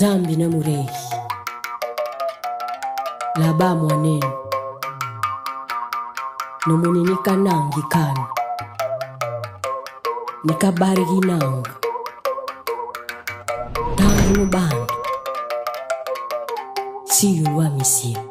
Zambi na murehi laba mwanenu nomuni nikanangi kana nikabari ginanga tangu nubandu siyu lwa misia.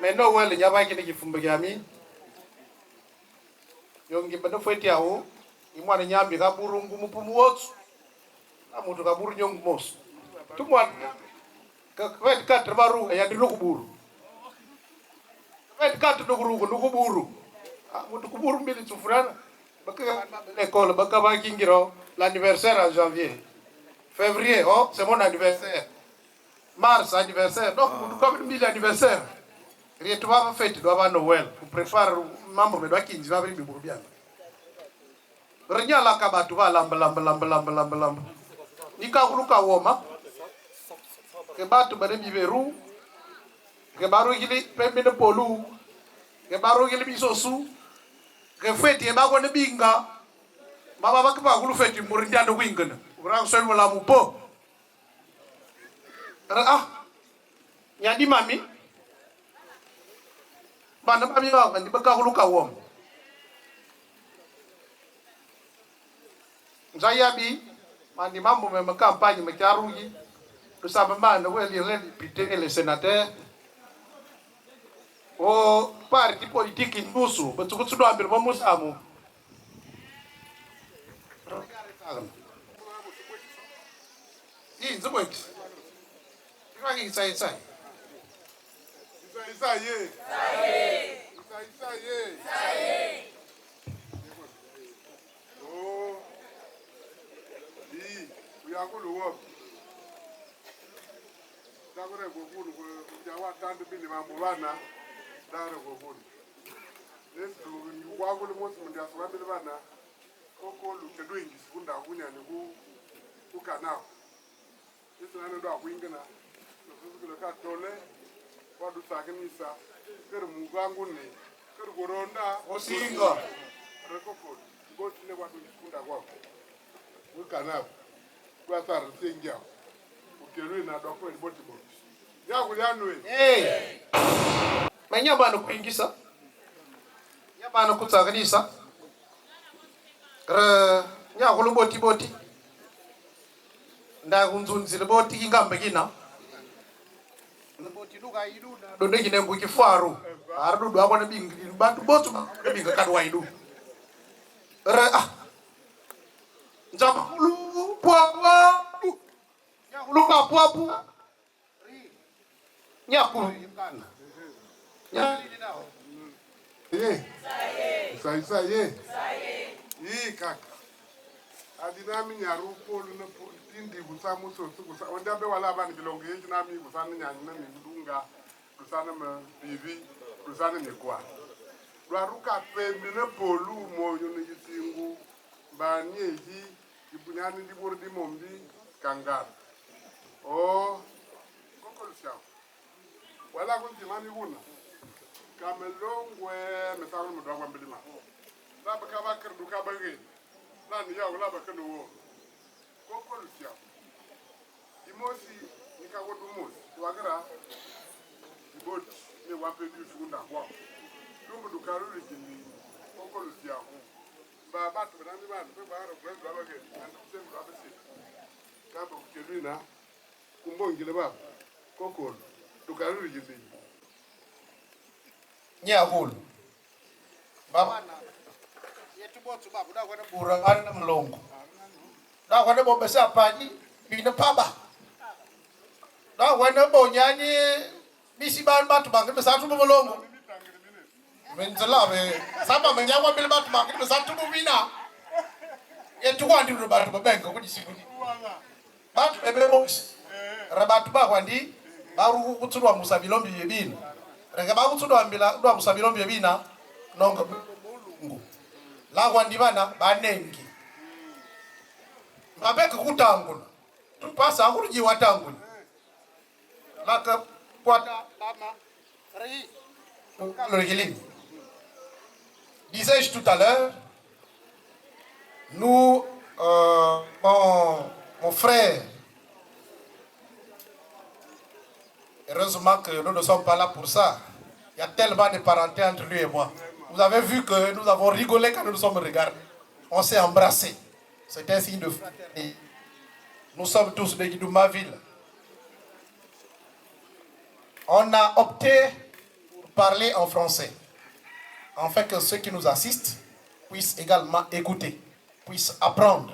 Mendo wale nyaba kini kifumbe gyami yongi bado fweti aho imwana nyambi kaburu ngumu pumuotsu amutu kaburu nyongu mosu tumwa kwet kat baru ya diru kuburu kwet kat kuburu amutu kuburu mbili tsufurana baka l'école baka ba kingiro l'anniversaire en janvier février oh c'est mon anniversaire mars anniversaire donc comme mille anniversaire Rietu baba fete do baba Noel ku prepare mambo medwa kinji baba ribi burubiana. Renyala ka batu ba lamba. Nika kuluka woma. Ke batu bane biberu. Ke baru gili pembe ne polu. Ke baru gili bisosu. Ke fete e bago ne binga. Baba ba ke ba kulu fete murinda no wingana. Ura so wala mu po. Nyadi mami bana mami ba ndi baka kuluka wom nzayabi mandi mambo me campagne me charugi to sabama na weli le député et le sénateur o parti politique nusu betsuku do ambir mo musamu nzoboti iwangi sai Isaye. Oh, we are going to work. Dabere gogunu jawa tandu bili mambulana dare gogunu. Yesu ni wagulu mosi mundia swabili bana koko lukedo ingisikunda kunya ni ku kanao. Yesu nane do akuingana. Nusuku ka tole wadu sakinisa kero mugangu ni kero goronda osinga rekoko gotile wadu kunda kwako ukana kwa sar sengia ukeru na doko ni boti boti ya kulianwe manya bana kuingisa ya bana kutsakanisa nya kuluboti boti nda kunzunzile boti ingambe kina Tinuka idu donde kine nguki faru ardu do abone bingi bantu botu binga kadwa idu njamulu pwa nyakulu ka pwa nyakulu kana nyakulu nao Saye yi kaka adinami nyaru polu na tindi gusamu so gusa onda be wala ban bilonge yi na mi gusana nyanyi na mi dunga gusana ma bibi gusana ni kwa ruka pembe na polu mo yo ni singu ba ni yi ibunyani di bordi mombi kangar o kokol sha wala kun timani kuna Kamelongwe, mais ça, on me doit avoir un peu de mal. Là, je vais faire du cabaret. Là, il y a un peu de l'eau. Pourquoi le fier? Il m'a aussi, il y a un peu de mousse. Tu vois, il faut que tu aies du fond d'avoir. Donc, le carreau, il dit, pourquoi le fier? Bah, tu vas aller voir, tu vas aller voir, tu vas aller voir, quand tu es là, tu vas aller voir, Coco, le carreau, il dit. Nyahul. Baba. Burangan na mlongo. Da wana bo besa pani bina paba. Da wana bo nyani misi ban batu bang besa tu mlongo. Menzala be saba menyawa bil batu bang besa tu bina. Yetu kwandi ru batu babenga kudi sikuni. Batu bebe bo rabatu ba kwandi baru kutulwa musabilombi yebina. Rega ba kutulwa mbila ndo musabilombi yebina nonga mungu. La kwandi bana banengi. Mabeka kutangula. Tupasa akuruji watangula. Laka kwata mama ri. Le disais-je tout à l'heure, nous, mon frère, heureusement que nous ne sommes pas là pour ça. Il y a tellement de parenté entre lui et moi. Vous avez vu que nous avons rigolé quand nous nous sommes regardés. On s'est embrassés. C'est un signe de fraternité. Nous sommes tous de Guidoumaville. On a opté pour parler en français, afin que ceux qui nous assistent puissent également écouter, puissent apprendre.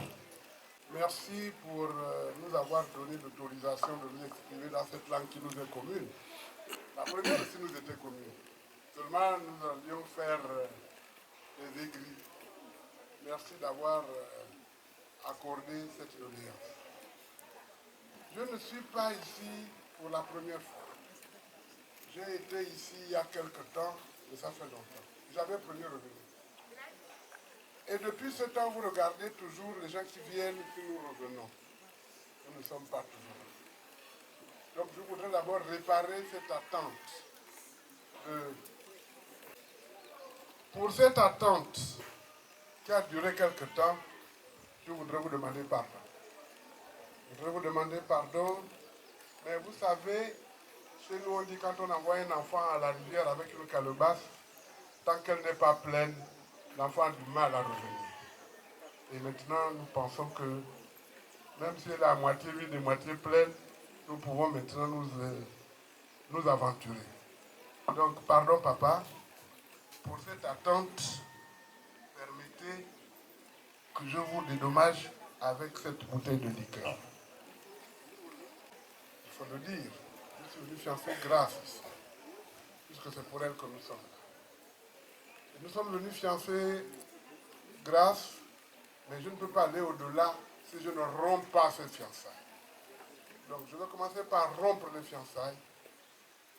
Merci pour nous avoir donné l'autorisation de nous exprimer dans cette langue qui nous est commune. La première aussi nous était commune. Seulement nous allions faire des écrits. Merci d'avoir accordé cette doléance. Je ne suis pas ici pour la première fois. J'ai été ici il y a quelque temps, mais ça fait longtemps. J'avais premier revenu. Et depuis ce temps, vous regardez toujours les gens qui viennent, puis nous revenons. Nous ne sommes pas toujours là. Donc je voudrais d'abord réparer cette attente. Pour cette attente qui a duré quelque temps, je voudrais vous demander pardon. Je voudrais vous demander pardon, mais vous savez, chez nous on dit quand on envoie un enfant à la rivière avec une calebasse, tant qu'elle n'est pas pleine, l'enfant a du mal à revenir. Et maintenant, nous pensons que même si elle est à moitié vide et moitié pleine, nous pouvons maintenant nous aventurer. Donc, pardon papa, pour cette attente, permettez que je vous dédommage avec cette bouteille de liqueur. Il faut le dire, je suis venu fiancer grâce ici, puisque c'est pour elle que nous sommes là. Nous sommes venus fiancer grâce, mais je ne peux pas aller au-delà si je ne romps pas cette fiançailles. Donc je vais commencer par rompre les fiançailles.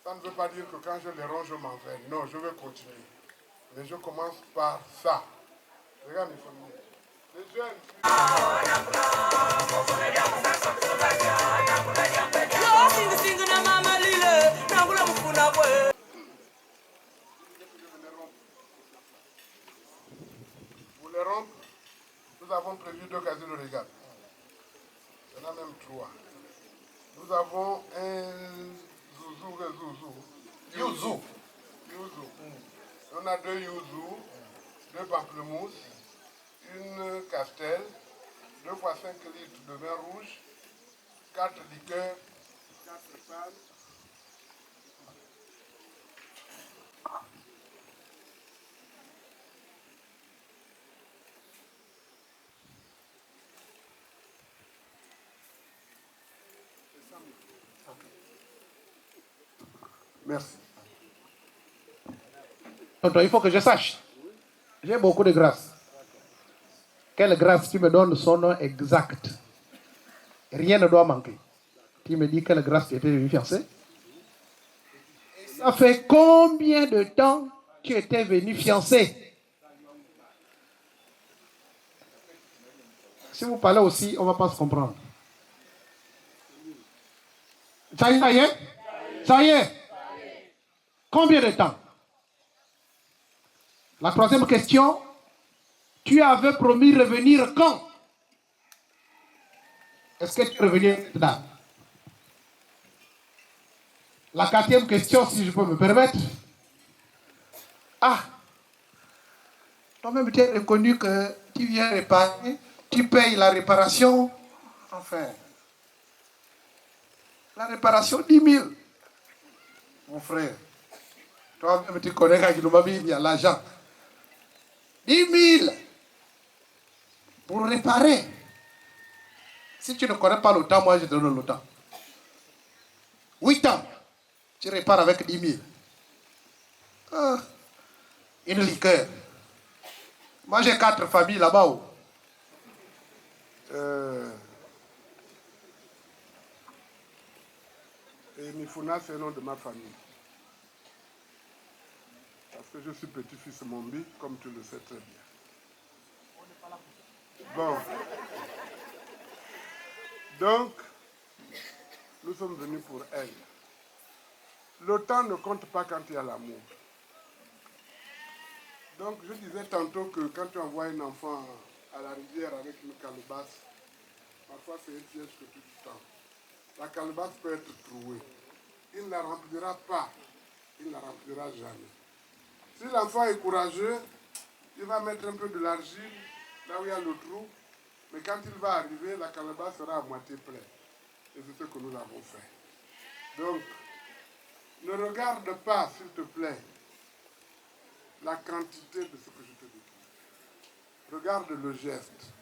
Ça ne veut pas dire que quand je les romps, je m'en vais. Non, je vais continuer. Mais je commence par ça. Regarde, il faut venir. Les jeunes. Pour les rompre, nous avons prévu 2 casiers de régate. Il y en a même 3. Nous avons un Yuzu. On a 2 yuzu, 2 pamplemousses, une castel, 2 fois 5 litres de vin rouge, 4 liqueurs, 4 pâles. Merci. Tonton, il faut que je sache. J'ai beaucoup de grâce. Quelle grâce tu me donnes son nom exact? Rien ne doit manquer. Tu me dis quelle grâce tu étais venu fiancer? Ça fait combien de temps tu étais venu fiancer? Si vous parlez aussi, on ne va pas se comprendre. Ça y est? Ça y est? Combien de temps? La troisième question, tu avais promis revenir quand? Est-ce que tu es revenu maintenant? La quatrième question, si je peux me permettre. Ah, toi-même tu as reconnu que tu viens réparer, tu payes la réparation. Enfin, la réparation 10 000. Mon frère, toi-même tu connais qu'il y a l'argent. 10 000 pour réparer. Si tu ne connais pas le temps, moi je te donne le temps. 8 ans, tu répares avec 10 000. Ah, une liqueur. Moi j'ai 4 familles là-bas. Et Mifuna, c'est le nom de ma famille. Parce que je suis petit-fils de Mombi, comme tu le sais très bien. Bon. Donc, nous sommes venus pour elle. Le temps ne compte pas quand il y a l'amour. Donc, je disais tantôt que quand tu envoies un enfant à la rivière avec une calebasse, parfois c'est un piège que tu te tends. La calebasse peut être trouée. Il ne la remplira pas. Il ne la remplira jamais. Si l'enfant est courageux, il va mettre un peu de l'argile là où il y a le trou. Mais quand il va arriver, la calebasse sera à moitié pleine. Et c'est ce que nous avons fait. Donc, ne regarde pas, s'il te plaît, la quantité de ce que je te dis. Regarde le geste.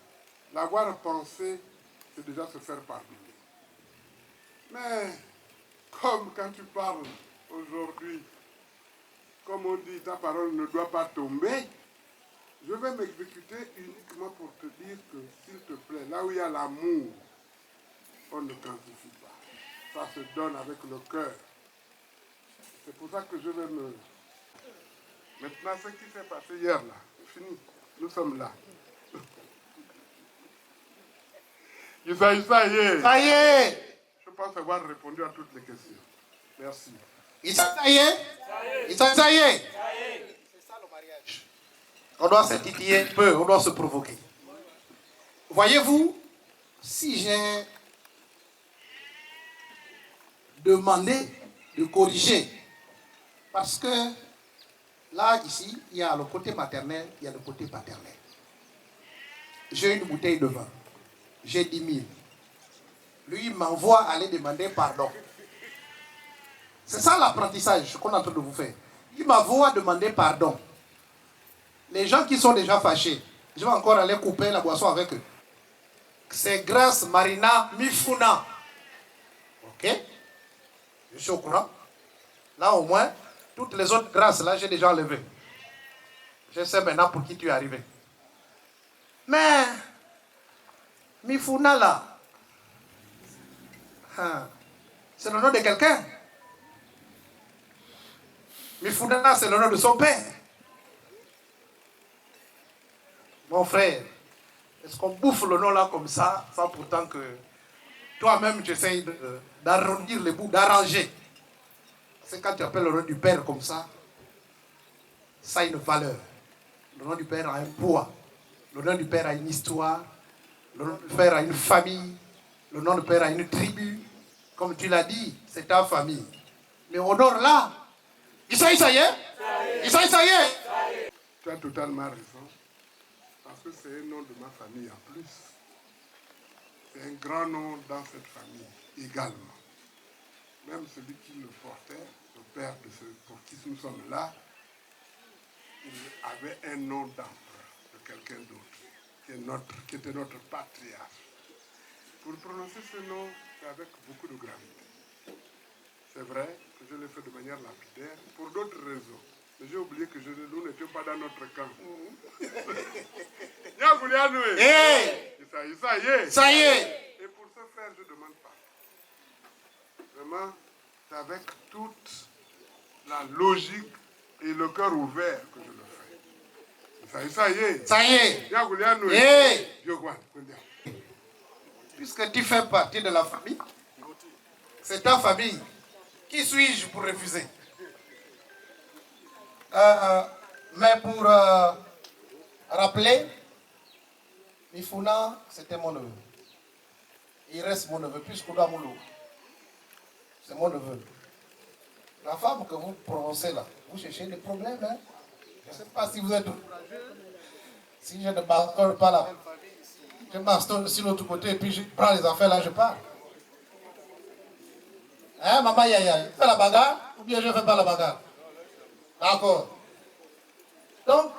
L'avoir pensé, c'est déjà se faire pardonner. Mais, comme quand tu parles aujourd'hui, comme on dit, ta parole ne doit pas tomber, je vais m'exécuter uniquement pour te dire que, s'il te plaît, là où il y a l'amour, on ne quantifie pas. Ça se donne avec le cœur. C'est pour ça que je vais me... Maintenant, ce qui s'est passé hier, là, c'est fini. Nous sommes là. Ça y est. Ça y est. Je pense avoir répondu à toutes les questions. Merci. Ça y est. Ça y est. C'est ça le mariage. On doit se titiller un peu, on doit se provoquer. Voyez-vous, si j'ai demandé de corriger, parce que là, ici, il y a le côté maternel, il y a le côté paternel. J'ai une bouteille de vin, j'ai 10 000. Lui, il m'envoie aller demander pardon. C'est ça l'apprentissage qu'on est en train de vous faire. Il m'envoie demander pardon. Les gens qui sont déjà fâchés, je vais encore aller couper la boisson avec eux. C'est grâce Marina Mifuna. Ok? Je suis au courant. Là, au moins, toutes les autres grâces, là, j'ai déjà enlevé. Je sais maintenant pour qui tu es arrivé. Mais, Mifuna, là, c'est le nom de quelqu'un. Mifuna, c'est le nom de son père. Mon frère, est-ce qu'on bouffe le nom là comme ça, sans pourtant que toi-même tu essayes d'arrondir les bouts, d'arranger. C'est quand tu appelles le nom du père comme ça, ça a une valeur. Le nom du père a un poids. Le nom du père a une histoire. Le nom du père a une famille. Le nom du père a une tribu. Comme tu l'as dit, c'est ta famille. Mais au nord là, ça y est. Ça y est. Tu as totalement raison. Parce que c'est un nom de ma famille en plus. C'est un grand nom dans cette famille également. Même celui qui le portait, le père de ceux pour qui nous sommes là, il avait un nom d'empereur de quelqu'un d'autre, qui était notre patriarche. Pour prononcer ce nom, c'est avec beaucoup de gravité. C'est vrai que je l'ai fait de manière lapidaire pour d'autres raisons. Mais j'ai oublié que nous n'étions pas dans notre camp. Ça y est. Et pour ce faire, je demande pas. Vraiment, c'est avec toute la logique et le cœur ouvert que je le fais. Ça y est. Ça y est. Puisque tu fais partie de la famille, c'est ta famille. Qui suis-je pour refuser? Mais pour rappeler, Mifuna, c'était mon neveu. Il reste mon neveu, plus Koudamoulou. C'est mon neveu. La femme que vous prononcez là, vous cherchez des problèmes, hein? Je ne sais pas si vous êtes courageux. Si je ne bastonne pas là, je bastonne sur l'autre côté et puis je prends les affaires là, je pars. Hein, maman Yaya, fais la bagarre ou bien je ne fais pas la bagarre? D'accord. Donc,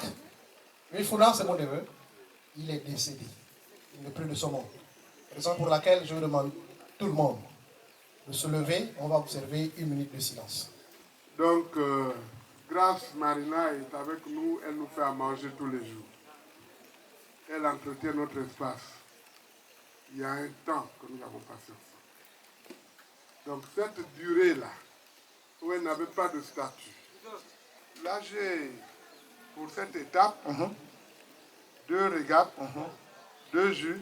Mifuna, c'est mon neveu. Il est décédé. Il n'est plus de ce monde. Raison pour laquelle je demande tout le monde de se lever. On va observer 1 minute de silence. Donc, grâce Marina est avec nous, elle nous fait à manger tous les jours. Elle entretient notre espace. Il y a un temps que nous avons passé ensemble. Donc, cette durée-là, où elle n'avait pas de statut, là j'ai, pour cette étape, 2 régates, 2 jus,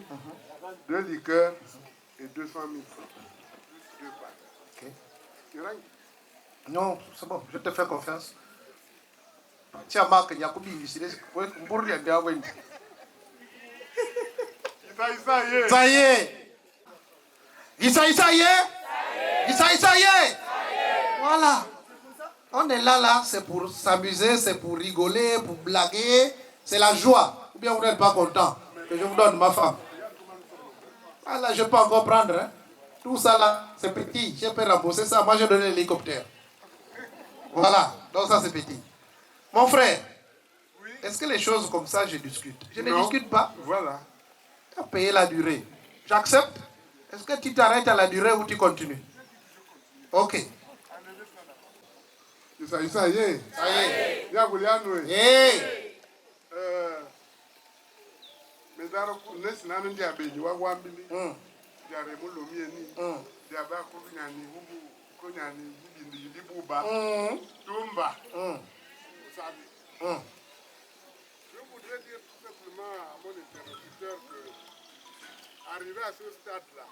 2 liqueurs et 200 000 francs. Plus 2 pâtes. Ok. Non, c'est bon, je te fais confiance. Tiens, Marc, il y a combien de ici? Pour rien, bien, oui. Ça y est. Ça y est. Voilà. On est là, c'est pour s'amuser, c'est pour rigoler, pour blaguer. C'est la joie. Ou bien vous n'êtes pas content que je vous donne ma femme. Ah là, je peux encore prendre. Hein. Tout ça là, c'est petit. Je peux rembourser ça. Moi, je donne l'hélicoptère. Voilà. Donc ça, c'est petit. Mon frère, est-ce que les choses comme ça, je discute? Je ne discute pas. Voilà. Tu as payé la durée. J'accepte. Est-ce que tu t'arrêtes à la durée ou tu continues? Ok. Ça y est. Ça y est. Hey. Mais d'abord, nous sommes en train de voir Wambili. Diare mo lomi eni. Diaba ko nyani hubu ko nyani bibindi dibuba. Tumba. Vous savez. Je voudrais dire tout simplement à mon interlocuteur que arrivé à ce stade-là,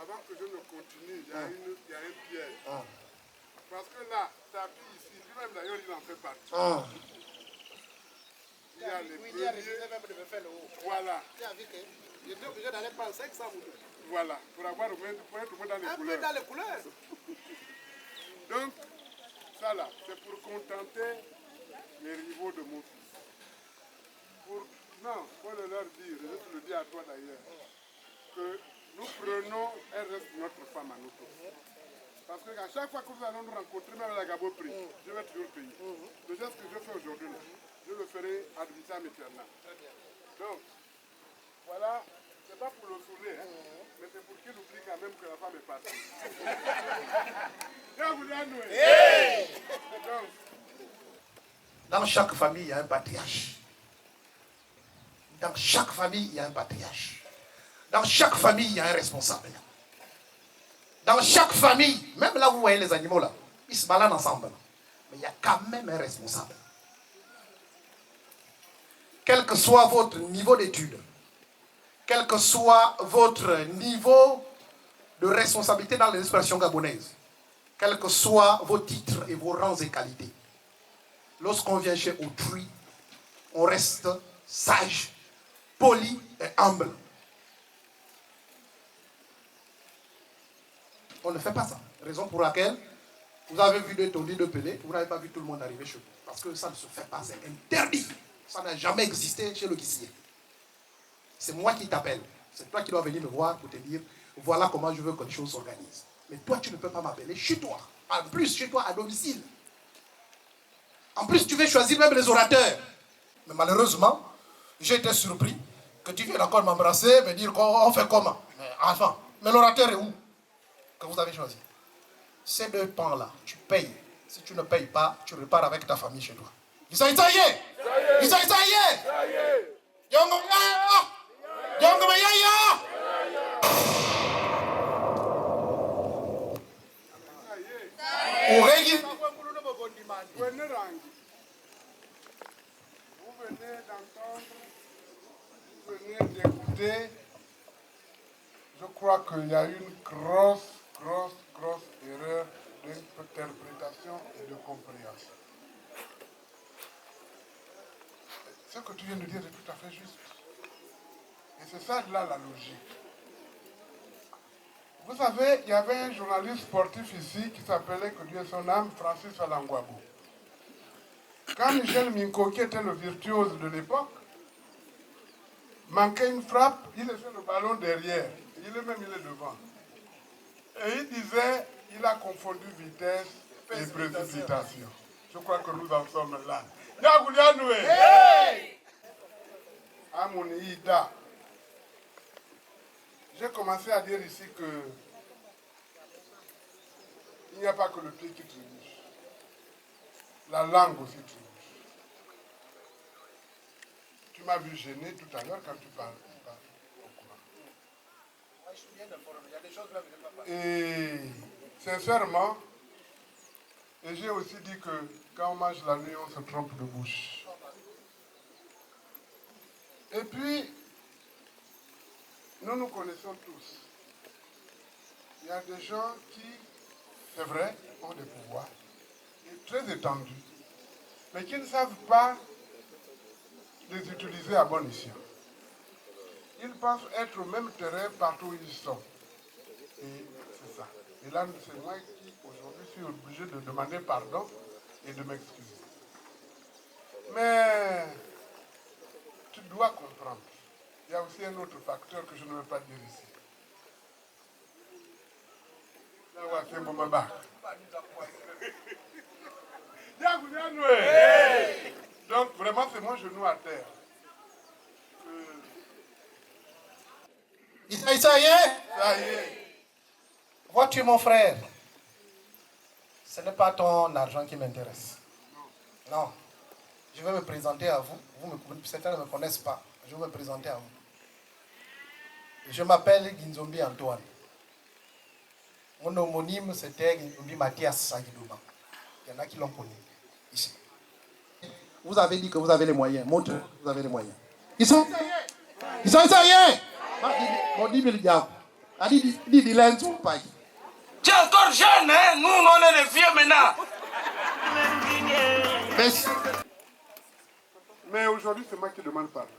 avant que je ne continue, il y a un piège. Parce que là, sa fille ici, lui-même d'ailleurs, il en fait partie. Il y a les premiers. Voilà. J'étais obligé d'aller prendre 500 moutons. Voilà, pour être dans les couleurs. Donc, ça là, c'est pour contenter les rivaux de mon fils. Non, faut le leur dire, je te le dis à toi d'ailleurs, que nous prenons, elle reste notre femme à nous tous. Parce qu'à chaque fois que nous allons nous rencontrer, même à la Gabo Prix, je vais toujours payer. Le geste que je fais aujourd'hui, je le ferai ad vitam aeternam. Donc, voilà, c'est pas pour le saouler, hein, mais c'est pour qu'il oublie quand même que la femme est partie. Dans chaque famille, il y a un patriarche. Dans chaque famille, il y a un patriarche. Dans chaque famille, il y a un responsable. Dans chaque famille, même là où vous voyez les animaux là, ils se baladent ensemble. Mais il y a quand même un responsable. Quel que soit votre niveau d'études, quel que soit votre niveau de responsabilité dans les expressions gabonaises, quels que soient vos titres et vos rangs et qualités, lorsqu'on vient chez autrui, on reste sage, poli et humble. On ne fait pas ça. Raison pour laquelle vous avez vu des tondis de pelé, vous n'avez pas vu tout le monde arriver chez vous. Parce que ça ne se fait pas, c'est interdit. Ça n'a jamais existé chez le guissier. C'est moi qui t'appelle. C'est toi qui dois venir me voir pour te dire, voilà comment je veux que les choses s'organisent. Mais toi, tu ne peux pas m'appeler chez toi. En plus, chez toi, à domicile. En plus, tu veux choisir même les orateurs. Mais malheureusement, j'ai été surpris que tu viennes encore m'embrasser, me dire qu'on fait comment. Mais enfin, mais l'orateur est où? Que vous avez choisi. Ces 2 pans-là, tu payes. Si tu ne payes pas, tu repars avec ta famille chez toi. Isaïe! Vous venez d'entendre, vous venez d'écouter. Je crois qu'il y a une grosse erreur d'interprétation et de compréhension. Ce que tu viens de dire est tout à fait juste. Et c'est ça là la logique. Vous savez, il y avait un journaliste sportif ici qui s'appelait, que Dieu ait son âme, Francis Alangwabo. Quand Michel Minko, qui était le virtuose de l'époque, manquait une frappe, il laissait le ballon derrière. Il est devant. Et il disait, il a confondu vitesse et précipitation. Je crois que nous en sommes là. Hey! Amouniida. J'ai commencé à dire ici que il n'y a pas que le pied qui trébuche. La langue aussi trébuche. Tu m'as vu gêner tout à l'heure quand tu parles. Et sincèrement, et j'ai aussi dit que quand on mange la nuit, on se trompe de bouche. Et puis, nous nous connaissons tous. Il y a des gens qui, c'est vrai, ont des pouvoirs très étendus, mais qui ne savent pas les utiliser à bon escient. Ils pensent être au même terrain partout où ils sont. Et c'est ça. Et là, c'est moi qui, aujourd'hui, suis obligé de demander pardon et de m'excuser. Mais tu dois comprendre. Il y a aussi un autre facteur que je ne veux pas dire ici. Donc vraiment c'est mon genou à terre. Ça y est? Ça y est. Vois-tu mon frère? Ce n'est pas ton argent qui m'intéresse. Non. Je vais me présenter à vous. Certains ne me connaissent pas. Je vais me présenter à vous. Je m'appelle Ginzombi Antoine. Mon homonyme c'était Ginzombi Mathias Sagidouba. Il y en a qui l'ont connu ici. Vous avez dit que vous avez les moyens. Montre, vous avez les moyens. Ils sont ça y est. Mon dit il y a. Tu es encore jeune, hein? Nous, on est les vieux maintenant. Mais aujourd'hui, c'est moi qui demande pardon.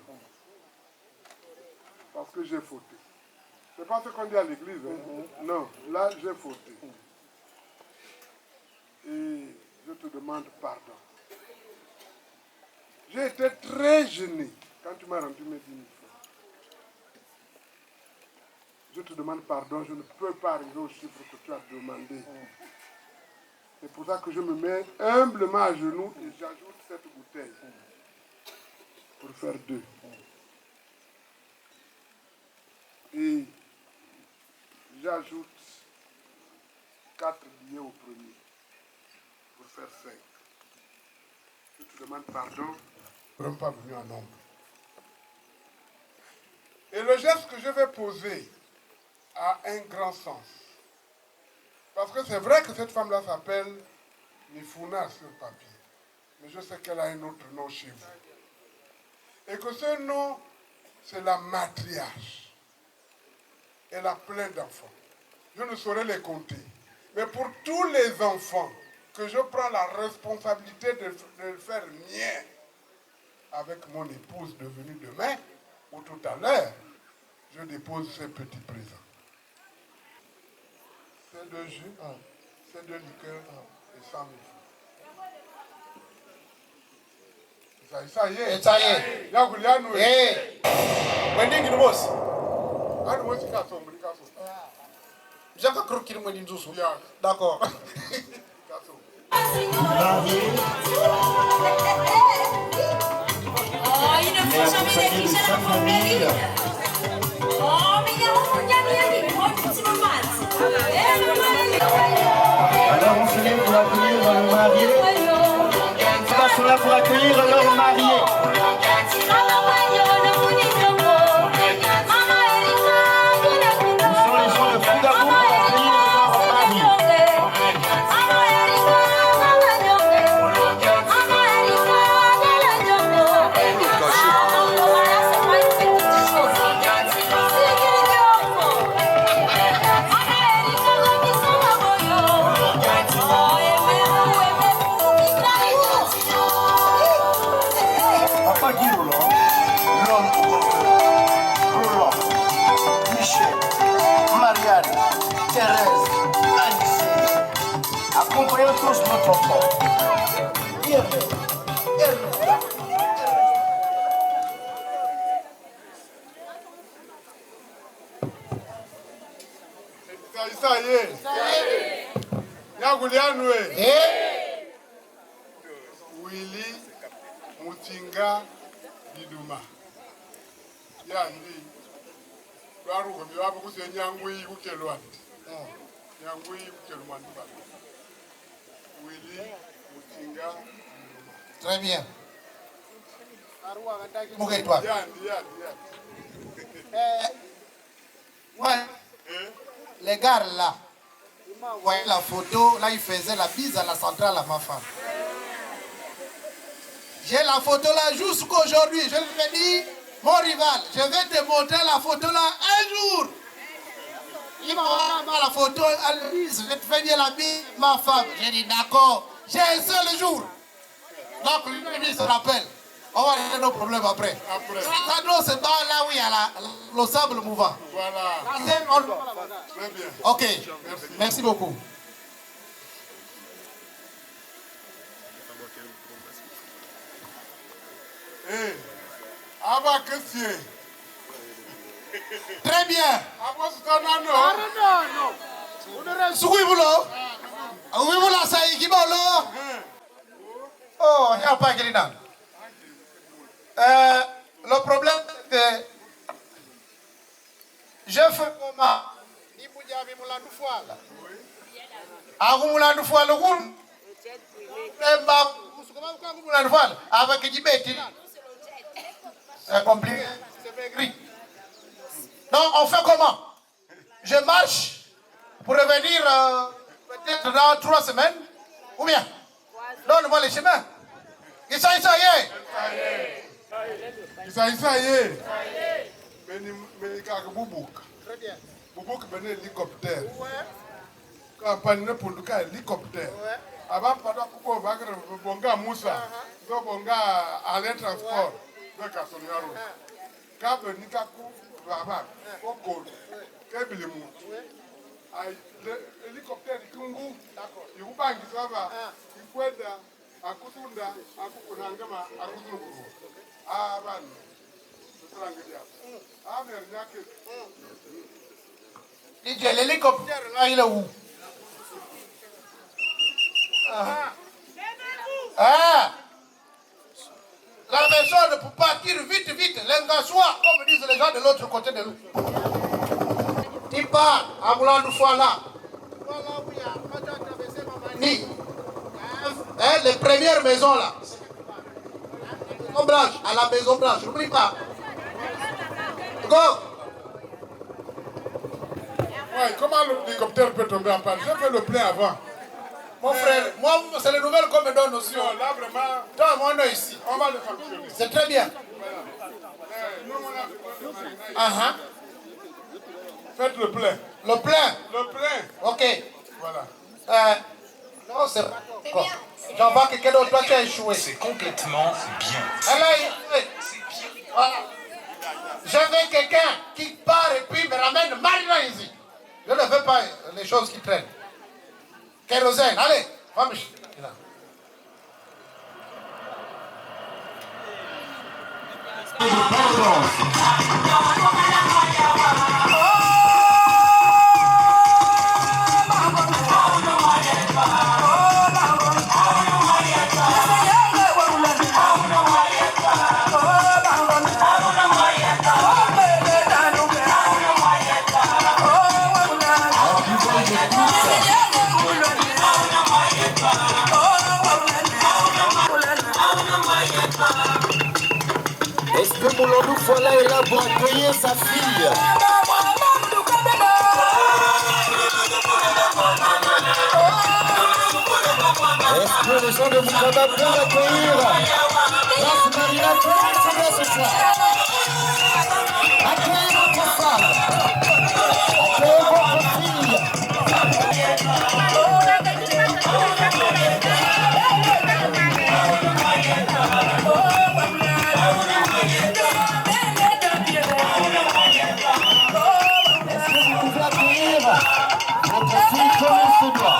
Parce que j'ai fauté. C'est pas ce qu'on dit à l'église. Hein? Non, là, j'ai fauté. Et je te demande pardon. J'ai été très gêné quand tu m'as rendu mes 10 000 francs. Je te demande pardon, je ne peux pas arriver au chiffre que tu as demandé. C'est pour ça que je me mets humblement à genoux et j'ajoute cette bouteille pour faire 2. Et j'ajoute 4 billets au premier pour faire 5. Je te demande pardon. Vraiment pas venu en nombre. Et le geste que je vais poser a un grand sens. Parce que c'est vrai que cette femme-là s'appelle Mifuna sur papier. Mais je sais qu'elle a un autre nom chez vous. Et que ce nom, c'est la matriarche. Elle a plein d'enfants. Je ne saurais les compter. Mais pour tous les enfants que je prends la responsabilité de faire mien avec mon épouse devenue demain, ou tout à l'heure, je dépose ces petits présents. C'est 2 jus, c'est 2 liqueurs et 100 000 francs. Ça y est. Ça y est. Yaguliano. Hey! Wendy Gilmos. Ah, moi, c'est Kasson. J'ai pas cru qu'il me dit tout ça. D'accord. Kasson. Oh, il ne faut jamais négliger la famille. Oh, mais il y a un peu de oh, petit moment. Alors on se lève pour accueillir le marié. On sont là pour accueillir leur marié. Nous sommes les gens de Fougaboum pour accueillir leur marié. Papa Guillaume. Nous voyons tous notre enfant. Ça y est. Nyagulianwe. Willy Mutinga Biduma. Yandi. Baruko biwapo kuse nyangui ukelwa. Nyangui ukelwa ndiba. Willy Mutinga Biduma. Très bien. Mouguet-toi. Ouais. Les gars là, vous voyez la photo, là il faisait la bise à la centrale à ma femme. J'ai la photo là jusqu'aujourd'hui. Je lui ai dit, mon rival, je vais te montrer la photo là un jour. Il m'a envoyé la photo, elle dit, je vais te faire la bise, ma femme. J'ai dit, d'accord, j'ai un seul jour. Donc lui se rappelle. On va régler nos problèmes après. Ça doit se battre là où il y a le sable mouvant. Voilà. Très bien. Ok. Merci beaucoup. Très bien. Oh, il n'y a pas de le problème, c'est que je fais comment? Avec Djibéti. C'est compliqué. C'est gris. Donc, on fait comment? Je marche pour revenir peut-être dans 3 semaines. Ou bien? Donne-moi les chemins. Ça y est. Isaïe. Mais kaka bubuka. Très bien. Bubuka ben hélicoptère. Ouais. Campagne pour le cas hélicoptère. Ouais. Avant pas ko bagre bonga Moussa. Do bonga aller transport. Do ka soniaro. Ka ben ni ka ku baba. Ko kebile mu. Ai hélicoptère ikungu. D'accord. Yubangi sava. Ikwenda akutunda akukunangama akuzuru. Ah, man. L'hélicoptère, là, il est où? La personne pour partir vite, l'engageois, comme disent les gens de l'autre côté de l'eau. Tu pars à Moulandou-Foua là. Voilà où il y a Ni. Les premières maisons là. Blanche, à la maison blanche, n'oublie pas. Go! Ouais, comment l'hélicoptère peut tomber en panne? J'ai fait le plein avant. Mon frère, moi, c'est les nouvelles qu'on me donne aussi. Non, là vraiment. Toi, mon nom ici. On va le sanctionner. C'est très bien. Nous, on a faites le plein. Le plein? Le plein. Ok. Voilà. Non, c'est pas. J'en vois quelqu'un d'autre, toi tu as échoué. C'est complètement bien. Elle a échoué. Voilà. Je veux quelqu'un qui part et puis me ramène maintenant ici. Je ne veux pas les choses qui traînent. Kérosène, allez, va me chier. Est-ce que Moulandou-Foua là est là pour accueillir sa fille? Est-ce que les gens de Moukaba peuvent accueillir Grâce Marina, comment c'est ce soir? Accueillez votre femme. Accueillez votre fille. Est-ce que vous pouvez accueillir votre fille comme elle se doit?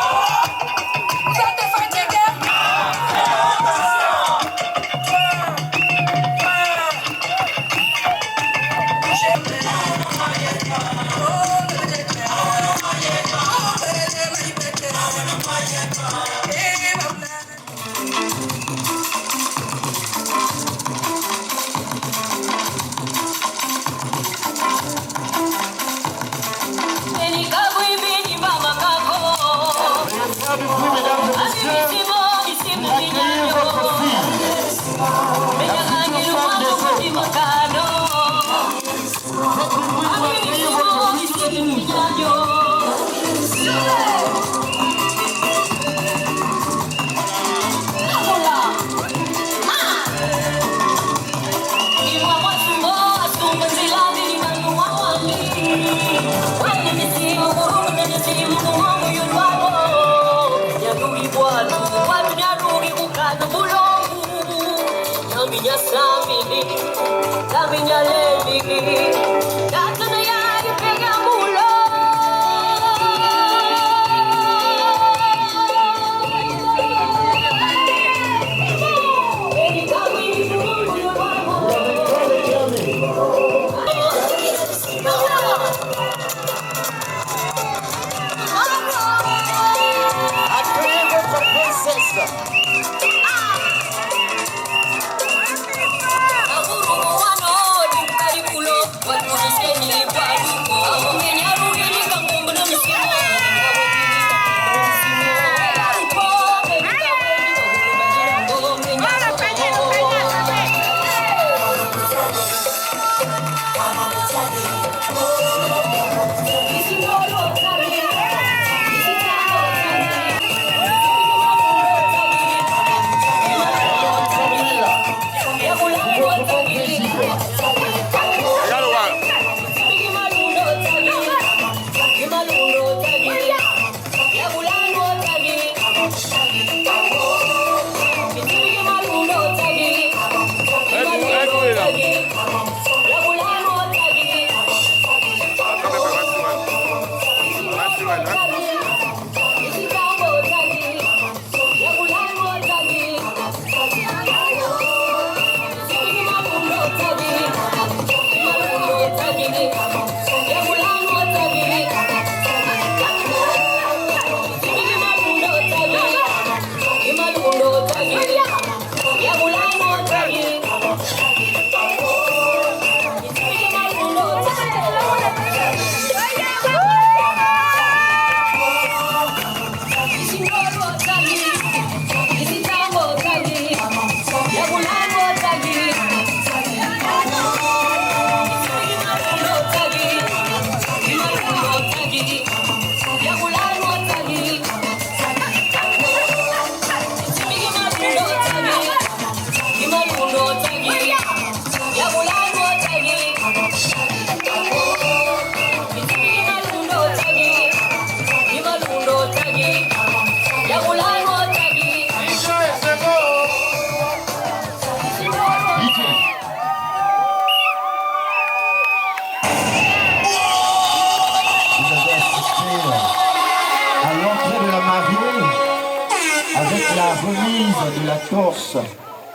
De la torse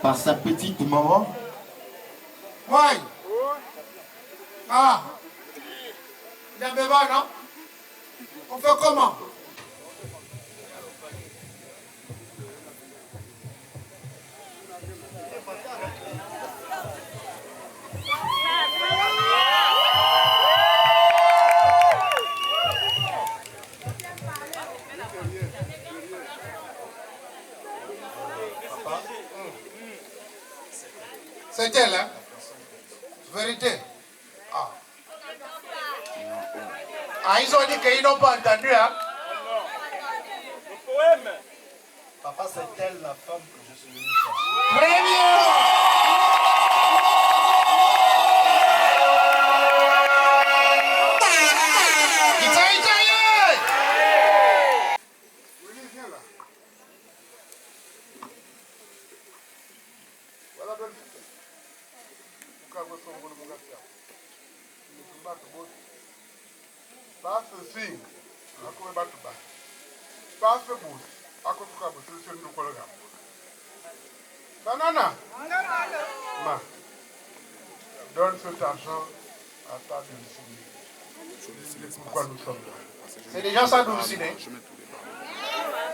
par sa petite maman. Ouais. Ah. Il y a bébé, non? On fait comment? C'est elle, hein? Vérité. Ah. Ah, ils ont dit qu'ils n'ont pas entendu, hein? Papa, c'est elle la femme que je suis venu chercher. Très bien! Banana. Ma, donne cet argent à ta dulcinée. C'est pourquoi nous sommes là. C'est déjà ça, dulcinée.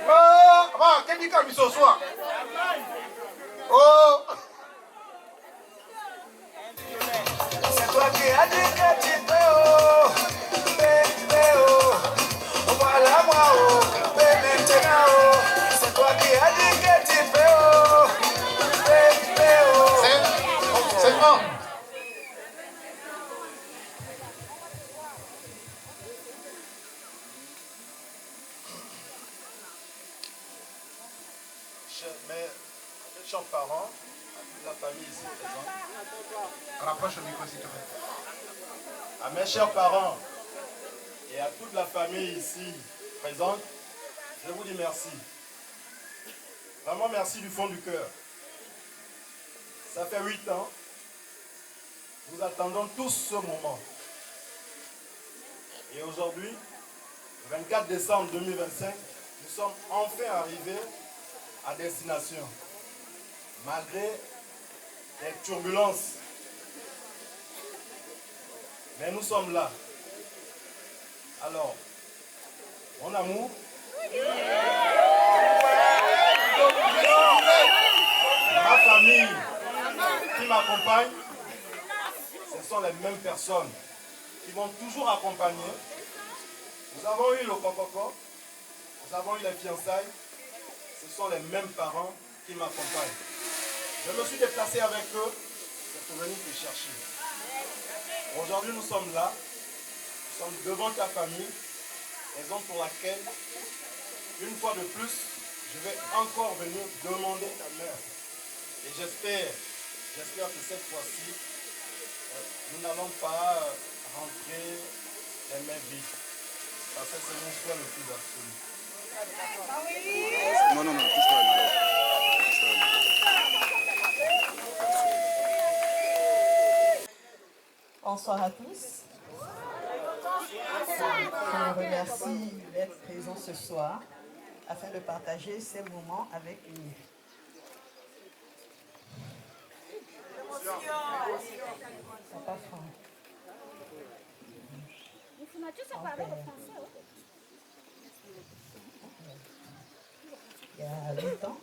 Oh, qu'est-ce que tu as ce soir? Oh! C'est toi qui as dit que tu peux, oh, voilà moi, oh, maintenant, oh, c'est toi qui as dit que tu peux, oh, c'est bon. Mes chers parents, la famille ici présente. Rapproche le micro s'il te plaît. À mes chers parents et à toute la famille ici présente, je vous dis merci. Vraiment merci du fond du cœur. Ça fait 8 ans Nous attendons tous ce moment. Et aujourd'hui, le 24 décembre 2025, nous sommes enfin arrivés à destination. Malgré les turbulences. Mais nous sommes là. Alors, mon amour, ma famille qui m'accompagne, ce sont les mêmes personnes qui vont toujours accompagner. Nous avons eu le cococo, nous avons eu les fiançailles, ce sont les mêmes parents qui m'accompagnent. Je me suis déplacé avec eux, c'est pour venir te chercher. Aujourd'hui, nous sommes là, nous sommes devant ta famille, raison pour laquelle, une fois de plus, je vais encore venir demander ta mère. Et j'espère que cette fois-ci, nous n'allons pas rentrer les mains vides. Parce que c'est mon souhait le plus absolu. Non, touche-toi. Bonsoir à tous. Je vous remercie d'être présents ce soir afin de partager ces moments avec nous. Papa Franck. Il y a 8 ans.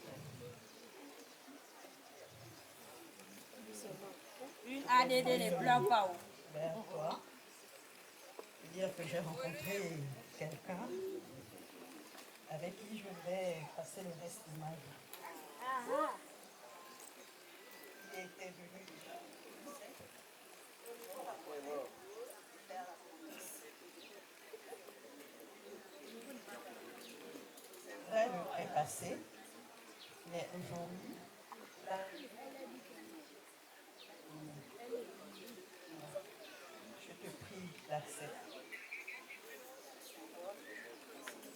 Une ADD les blancs pas haut. Vers toi. Dire que j'ai rencontré quelqu'un avec qui je vais passer le reste de ma vie. Il était venu. C'est vrai, le temps est passé, mais aujourd'hui, là, je te prie d'accepter.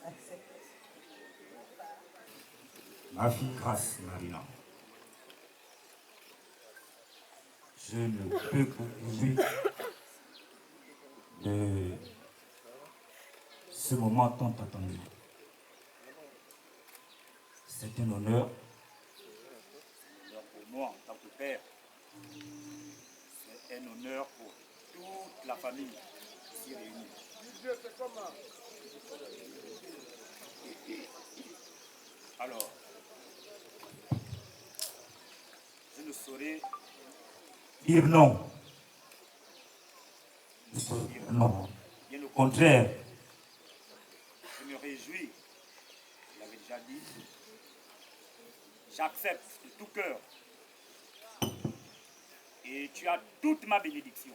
Accepte. Ma fille Grâce Marina, je ne peux qu'oublier de ce moment tant attendu. C'est un honneur pour moi en tant que père. C'est un honneur pour toute la famille ici réunie. Alors, je ne saurais dire non. Non. Bien au Contraire. Je me réjouis, je l'avais déjà dit, j'accepte de tout cœur. Et tu as toute ma bénédiction.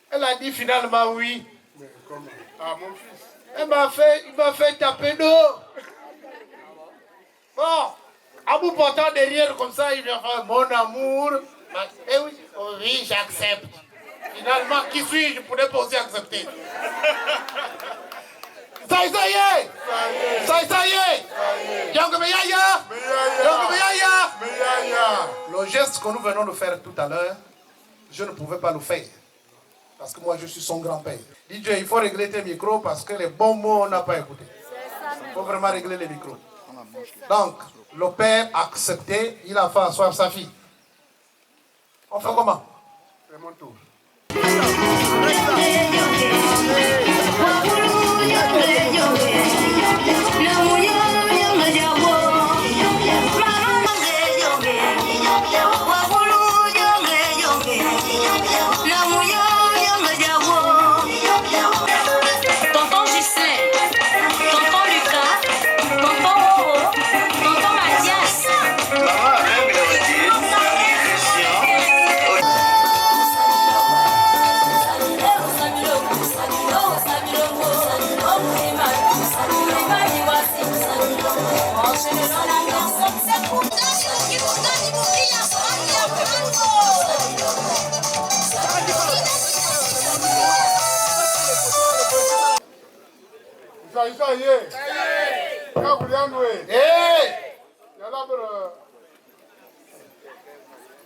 Elle a dit finalement oui. Mais comment? Ah, mon fils. Il m'a fait taper d'eau. Bon, à bout portant derrière comme ça, il va faire mon amour. Eh oui, oh oui, j'accepte. Finalement, qui suis-je? Je pourrais pas aussi accepter. Ça y est. Le geste que nous venons de faire tout à l'heure, je ne pouvais pas le faire. Parce que moi, je suis son grand-père. DJ, il faut régler tes micros parce que les bons mots, on n'a pas écouté. Il faut vraiment régler les micros. Donc, le père a accepté, il a fait asseoir sa fille. On fait comment? C'est mon tour. Tonton Gislain, tonton Lucas, tonton Roro, tonton Mathias. Isa ye. Ya kulianwe. Yala bro.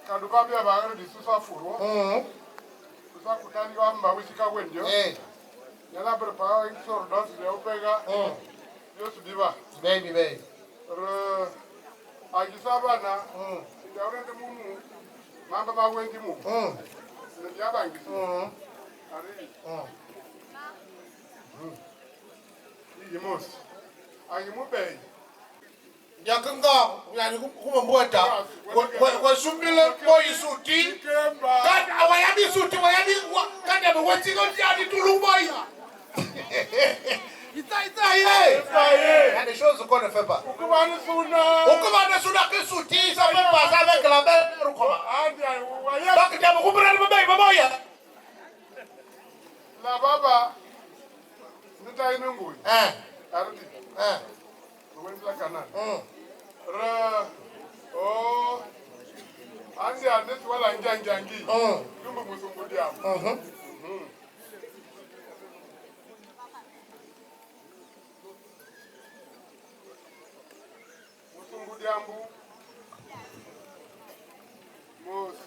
Kaduka bia ba di susa furo. Susa kutani wa mba wisika wenjo. Yala bro pa sor dos de opega. Yo sudiba. Baby. Agisaba na. Ya urende mumu. Mamba ba wendi mu. Ya bangi. Ari. Yimos. Ayimubei. Nyakunga, yani kumambota. Kwa sumbile boy suti. Kad awayabi suti, wayabi kad abe wetigo jadi tulumboy. Ita ye. Il y a des choses qu'on ne fait pas. Okumane suna que suti, ça fait pas avec la belle ou comment. Donc tu as beaucoup de bébé, maman ya. La baba. Nita inungu. Arti. Went la kana. Andi ande wala njanjangi. Lumbu musumbu diam. Musumbu diambu. Mos.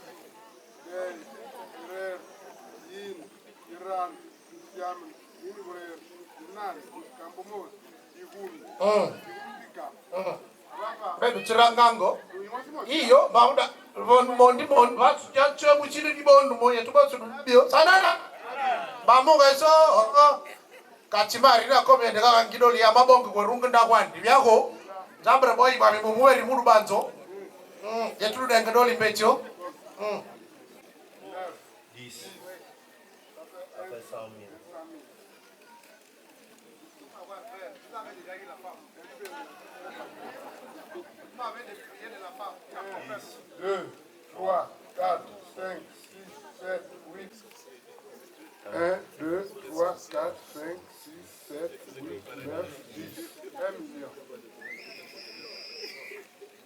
Dey. Rer. Yin. Iran. Yam. Ingurer. Nan. Kambu mos. Ihun. Bedu chirangango. Iyo bauda mondi watu jacho muchini dibondo moya tubasu bio sanana. Bamunga so kachimari na komende kaka ngidoli ya mabongo kwerunga ndakwandi byako. Zambra boy ba mumuweri mulu banzo. Yetulu denga doli pecho. 10. Après 100 000. Deux, trois, quatre, cinq, six, sept, huit. 1, 2, 3, 4, 5, 6, 7, 8, 9, 10. 1 million.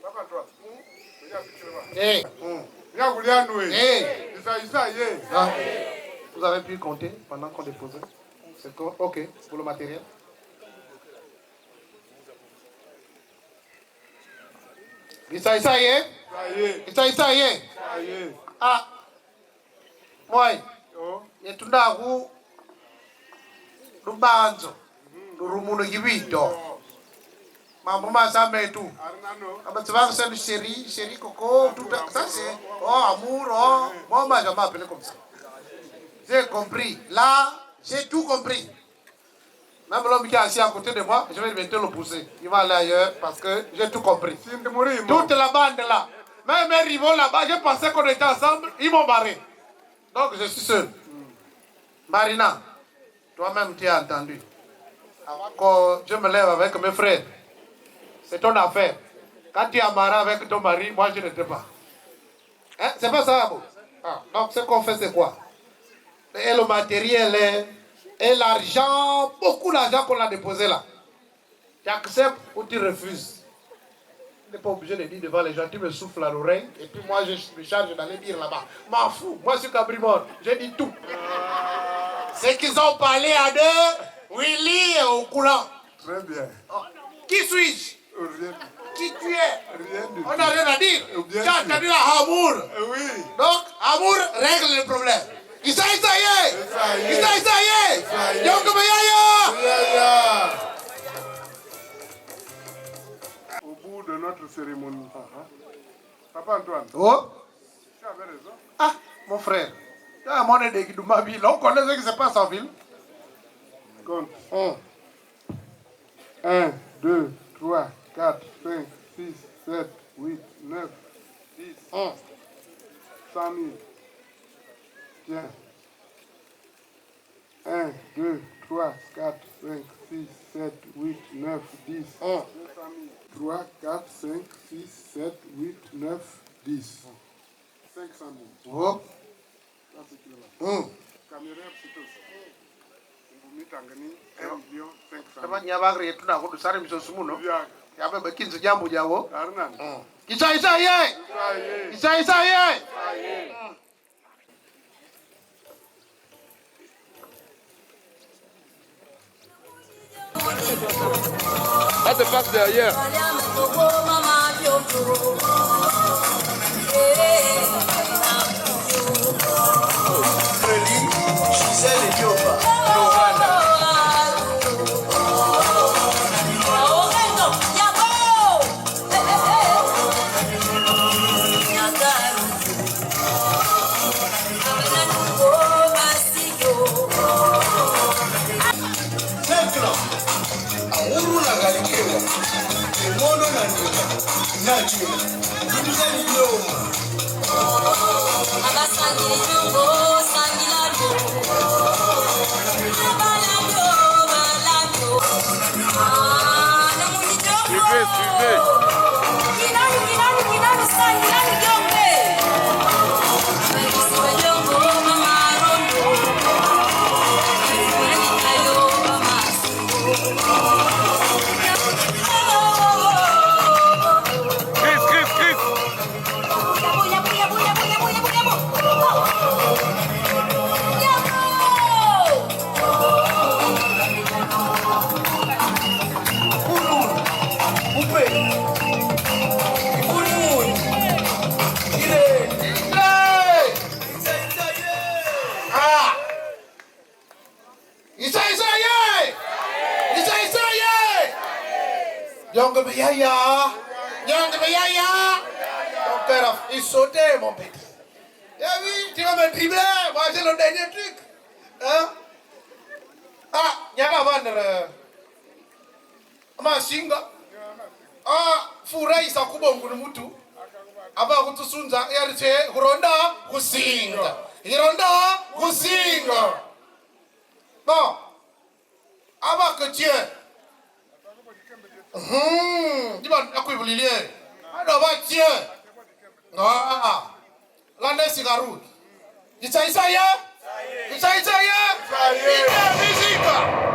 Papa, toi. Vous avez pu compter pendant qu'on déposait. C'est ok pour le matériel. Isa ye? Ah. Moi. Yetunda ku lubanzo. Lurumuno gibito. Mambo masame tu. Abatsavanga c'est chéri coco tout ça c'est amour moi m'a jamais appelé comme ça. J'ai compris. Là, j'ai tout compris. Même l'homme qui est assis à côté de moi, je vais bientôt le pousser. Il va aller ailleurs parce que j'ai tout compris. Toute la bande là. Même mes rivaux là-bas, je pensais qu'on était ensemble, ils m'ont barré. Donc je suis seul. Marina, toi-même tu as entendu. Quand je me lève avec mes frères, c'est ton affaire. Quand tu es amarré avec ton mari, moi je n'étais pas. Hein? C'est pas ça, Abou? Donc ce qu'on fait, c'est quoi? Et le matériel et l'argent, beaucoup d'argent qu'on a déposé là. Tu acceptes ou tu refuses. Tu n'es pas obligé de dire devant les gens, tu me souffles à l'oreille et puis moi je me charge d'aller dire là-bas. M'en fous, moi je suis Cabrimor, j'ai dit tout. C'est qu'ils ont parlé à deux, Willy et au coulant. Très bien. Qui suis-je? Rien. Qui tu es? Rien du On n'a rien à dire. Bien Tu as entendu la amour. Oui. Donc, amour règle le problème. Isa ye. Au bout de notre cérémonie, Papa Antoine, Oh, tu avais raison. ah, mon frère. Tu as monnaie de Guidouma-Ville. On connaît ce qui se passe en ville. Compte. 1, 2, 3, 4, 5, 6, 7, 8, 9, 10, 100 000. Tiens. 1, 2, 3, 4, 5, 6, 7, 8, 9, 10. 3, 4, 5, 6, 7, 8, 9, 10. 500 000. Oh. Ça, c'est qu'il y a là. Caméra, c'est tout. Vous mettez en gagné 1 million 500 000. Kama nyabagri yetu na kudu sare miso sumuno. Ya baba kinzo jambo jawo. Arnan. Isa ye. Ça se passe derrière. Il sautait, mon petit. Eh oui, tu vas me dribbler. Moi, j'ai le dernier truc. Hein? Ah, il y a pas vendre. Ma singa. Ah, furai sa kubongo mutu. Aba kutusunza yarche huronda husinga. Hironda husinga. Bon. Aba que Dieu. Dis moi à quoi vous liez? Alors va Dieu. Ah. La nesse garoto. Isso aí. Isso aí. Música.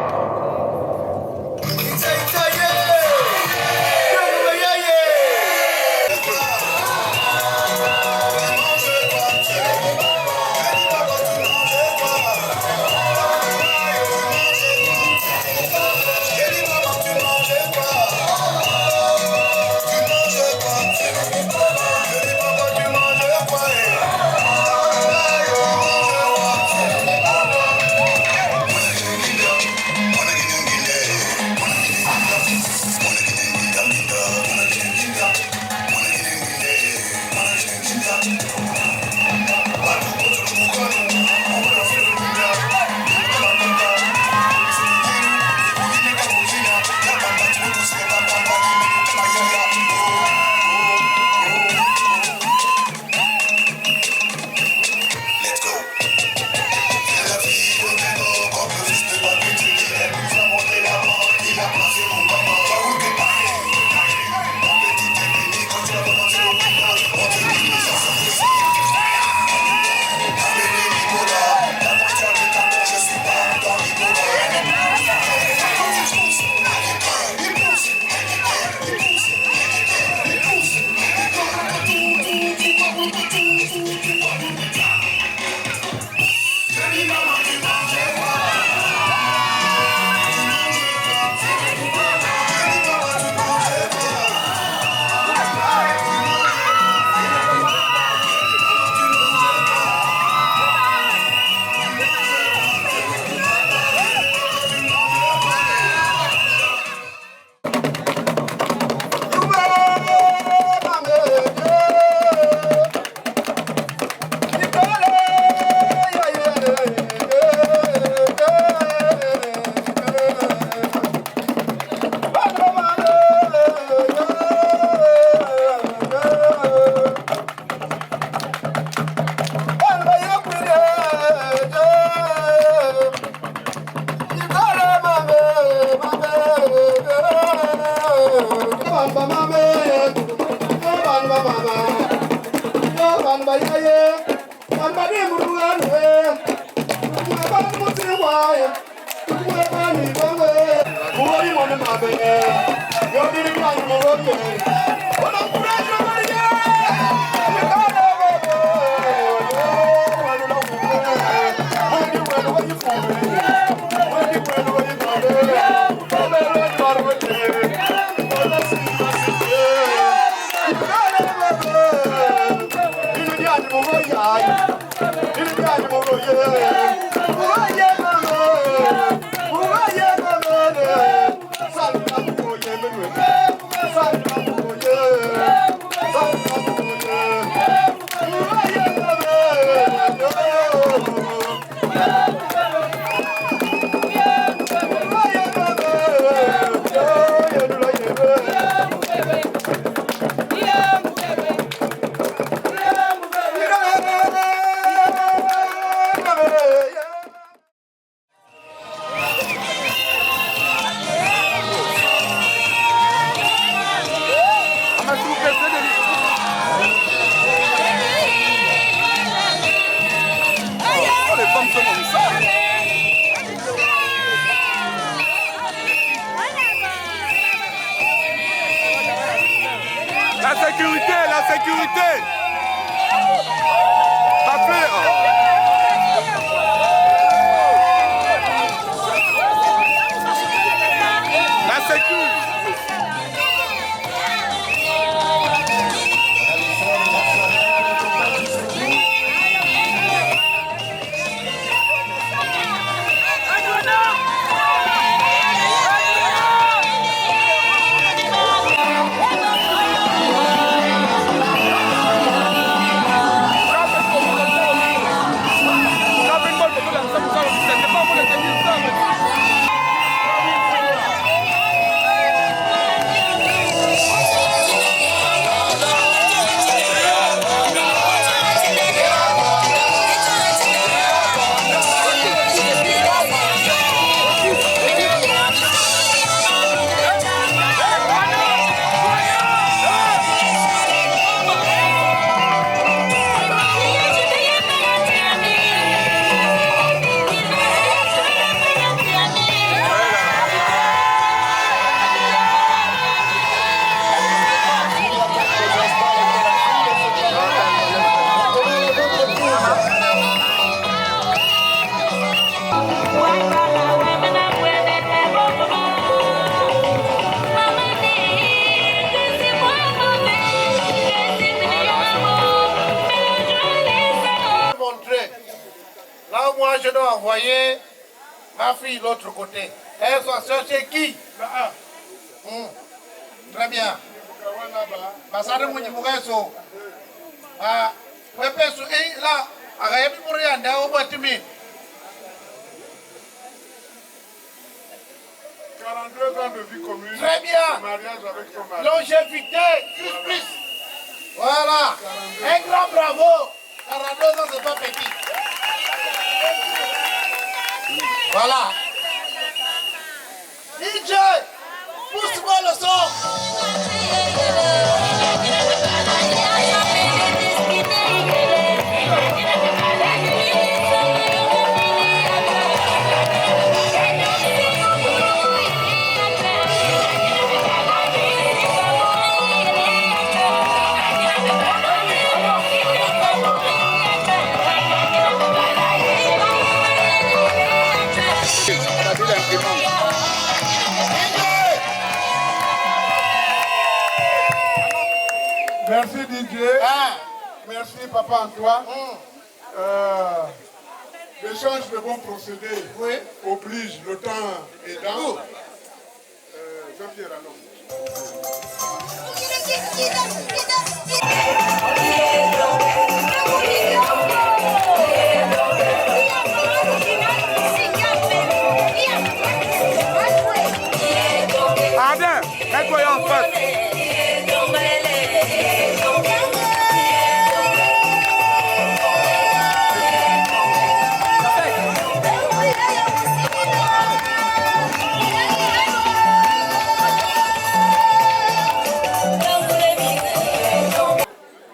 envoyer ma fille de l'autre côté. Elles sont chercher qui? Très bien. Basade Mounimugaso. Pepe Sou, là, Arayabi Mourianda, au Batimi. 42 ans de vie commune. Très bien. Mariage avec son mari. Longévité, plus. Voilà. Un grand bravo. 42 ans, c'est pas petit. Voilà. DJ, pousse-moi le son. Merci DJ. Merci Papa Antoine. L'échange de bons procédés oblige le temps aidant. Jean-Pierre Allon. Adin, mets-toi en face.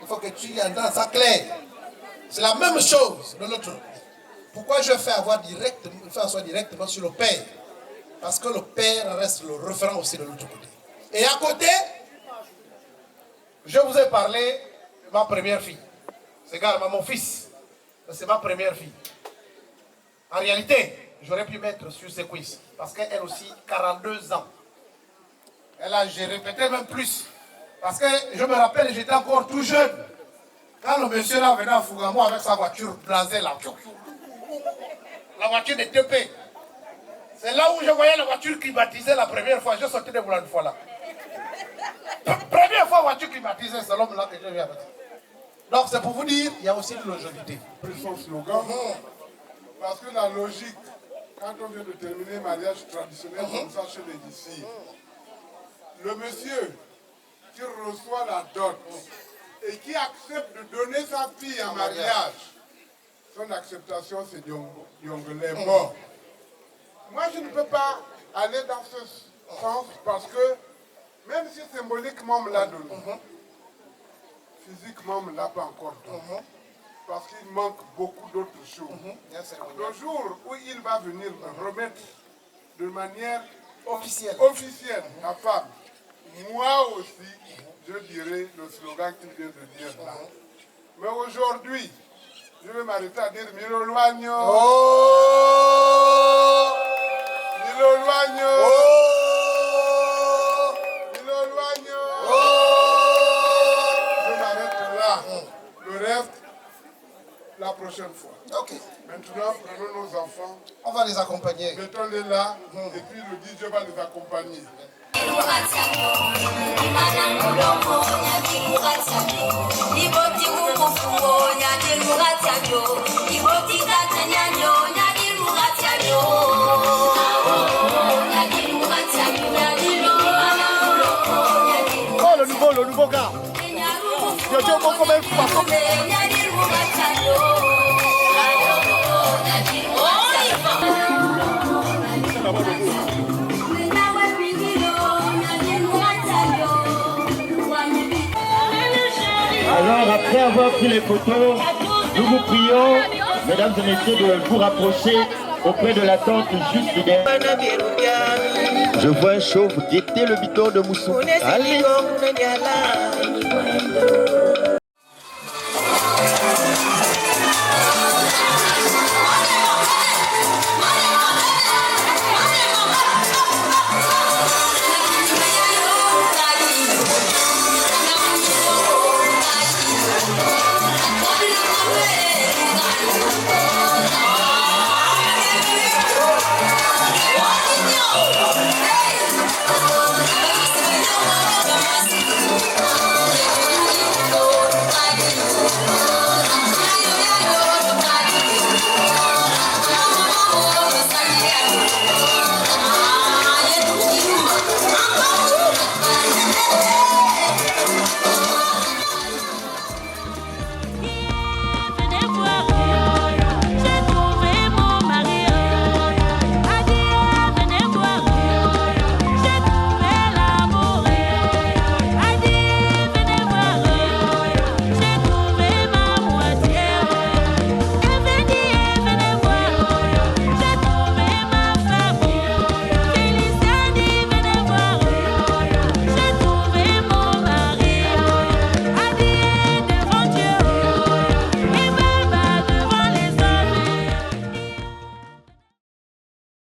Il faut que tu entends ça clair. C'est la même chose de l'autre. Pourquoi je fais avoir directement sur le père? Parce que le père reste le référent aussi de l'autre côté. Et à côté, je vous ai parlé de ma première fille. C'est également mon fils. C'est ma première fille. En réalité, j'aurais pu mettre sur ses cuisses. Parce qu'elle aussi, 42 ans. Elle a, j'ai répété même plus. Parce que je me rappelle, j'étais encore tout jeune. Quand le monsieur là venait à Fougamou avec sa voiture blasée là. La voiture de TP. C'est là où je voyais la voiture climatisée la première fois. Je sortais de Boula une fois là. Première fois voiture climatisée, c'est l'homme là que je viens avec. Donc c'est pour vous dire, il y a aussi de longévité. Pris son slogan. Parce que la logique, quand on vient de terminer un mariage traditionnel comme ça chez les d'ici, le monsieur qui reçoit la dot et qui accepte de donner sa fille en mariage, son acceptation c'est Yongolé mort. Moi je ne peux pas aller dans ce sens parce que même si symboliquement on me l'a donné, physiquement on ne me l'a pas encore donné. Parce qu'il manque beaucoup d'autres choses. Le jour où il va venir me remettre de manière officielle la femme, moi aussi, je dirai le slogan qu'il vient de dire là. Mais aujourd'hui, je vais m'arrêter à dire Milo Loagno. Oh! Milo Loagno. Oh! Milo Loagno. Oh! Je m'arrête là. Le reste, la prochaine fois. Ok. Maintenant, prenons nos enfants. On va les accompagner. Mettons-les là, et puis le DJ va les accompagner. Oh, le nouveau gars. Yo, comment Alors, après avoir pris les photos, nous vous prions, mesdames et messieurs, de vous rapprocher auprès de la tente juste derrière. Je vois un chauve guetter le bidon de Moussou. Allez.